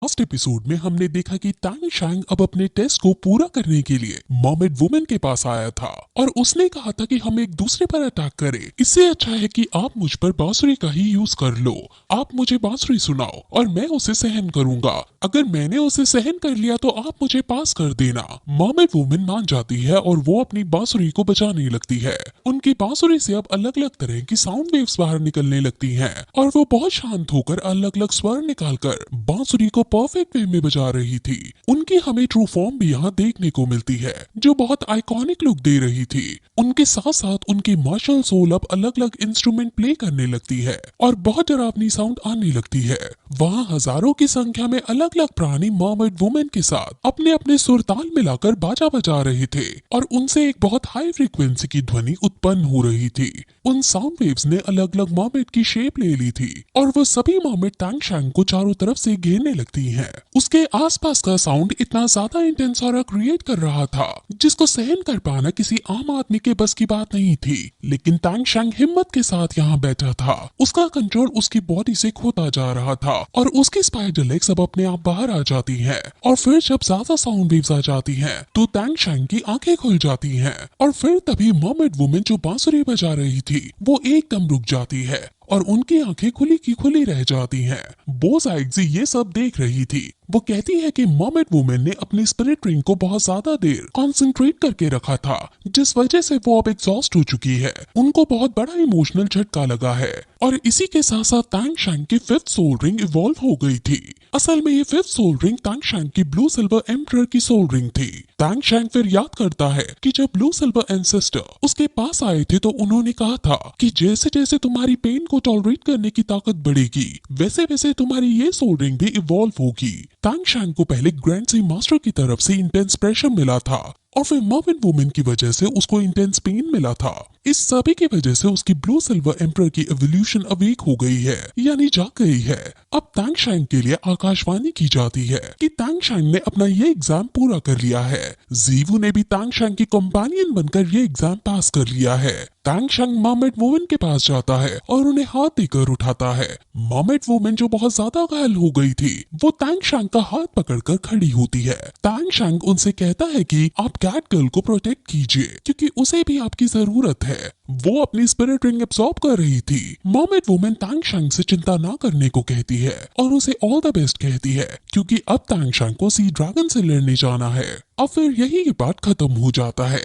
Last episode में हमने देखा कि तांग शैंग अब अपने टेस्ट को पूरा करने के लिए मर्मेड वुमेन के पास आया था और उसने कहा था कि हम एक दूसरे पर अटैक करें। इससे अच्छा है कि आप मुझ पर बांसुरी का ही यूज कर लो। आप मुझे बांसुरी सुनाओ और मैं उसे सहन करूंगा। अगर मैंने उसे सहन कर लिया तो आप मुझे पास कर देना। मर्मेड वुमेन मान जाती है और वो अपनी बांसुरी को बजाने लगती है। उनकी बांसुरी से अब अलग अलग तरह की साउंड वेव्स बाहर निकलने लगती हैं और वो बहुत शांत होकर अलग अलग स्वर निकालकर बांसुरी को परफेक्ट वे में बजा रही थी। उनकी हमें ट्रू फॉर्म भी यहाँ देखने को मिलती है जो बहुत आइकॉनिक लुक दे रही थी। उनके साथ साथ उनकी मार्शल सोल अब अलग अलग इंस्ट्रूमेंट प्ले करने लगती है और बहुत डरावनी साउंड आने लगती है। वहाँ हजारों की संख्या में अलग अलग प्राणी मर्मेड वुमेन के साथ अपने अपने सुरताल मिलाकर बाजा बजा रहे थे और उनसे एक बहुत हाई फ्रीक्वेंसी की ध्वनि उत्पन्न हो रही थी। उन साउंड वेव्स ने अलग अलग मर्मेड की शेप ले ली थी और वो सभी मर्मेड तांग शैंग को चारों तरफ से घेरने लगती हैं। उसके आसपास का साउंड इतना ज्यादा इंटेंस और क्रिएट कर रहा था जिसको सहन कर पाना किसी आम आदमी के बस की बात नहीं थी। लेकिन तांग शैंग हिम्मत के साथ यहाँ बैठा था। उसका कंट्रोल उसकी बॉडी से खोता जा रहा था और उसकी स्पाइडर लेग्स अब अपने आप बाहर आ जाती हैं और फिर जब ज्यादा साउंड वेव्स आ जाती हैं तो तांग शैंग की आंखें खुल जाती हैं और फिर तभी मर्मेड वुमेन जो बांसुरी बजा रही थी वो एकदम रुक जाती है और उनकी आंखें खुली की खुली रह जाती हैं। बोस आइग्ज़ी ये सब देख रही थी। वो कहती है कि मर्मेड वुमेन ने अपनी स्पिरिट रिंग को बहुत ज्यादा देर कंसंट्रेट करके रखा था जिस वजह से वो अब एग्जॉस्ट हो चुकी है। उनको बहुत बड़ा इमोशनल झटका लगा है और इसी के साथ साथ तांग शैंग की फिफ्थ सोल रिंग इवॉल्व हो गई थी। असल में ये फिफ्थ सोल रिंग तांग शैंग की ब्लू सिल्वर एम्परर की सोल रिंग थी। तांग शैंग फिर याद करता है कि जब ब्लू सिल्वर एंसेस्टर उसके पास आए थे तो उन्होंने कहा था कि जैसे जैसे तुम्हारी पेन को टॉलरेट करने की ताकत बढ़ेगी वैसे वैसे तुम्हारी ये सोल रिंग भी इवॉल्व होगी। तांग शैंग को पहले ग्रैंड सी मास्टर की तरफ से इंटेंस प्रेशर मिला था और फिर मर्मेड वुमेन की वजह से उसको इंटेंस पेन मिला था। इस सभी की वजह से उसकी ब्लू सिल्वर एम्परर की एवोल्यूशन अवेक हो गई है यानी जाग गई है। अब तांग शैंग के लिए आकाशवाणी की जाती है कि तांग शैंग ने अपना ये एग्जाम पूरा कर लिया है। जीवू ने भी तांग शैंग की कंपेनियन बनकर ये एग्जाम पास कर लिया है। तांग शैंग मर्मेड वुमेन के पास जाता है और उन्हें हाथ देकर उठाता है। मर्मेड वुमेन जो बहुत ज्यादा घायल हो गई थी वो तांग शैंग का हाथ पकड़कर खड़ी होती है। तांग शैंग उनसे कहता है कि आप कैट गर्ल को प्रोटेक्ट कीजिए क्योंकि उसे भी आपकी जरूरत है। वो अपनी स्पिरिट रिंग एब्सॉर्ब कर रही थी। मर्मेड वुमेन तांग शैंग से चिंता ना करने को कहती है और उसे ऑल द बेस्ट कहती है क्योंकि अब तांग शैंग को सी ड्रैगन से लड़ने जाना है। अब फिर यही ये बात खत्म हो जाता है।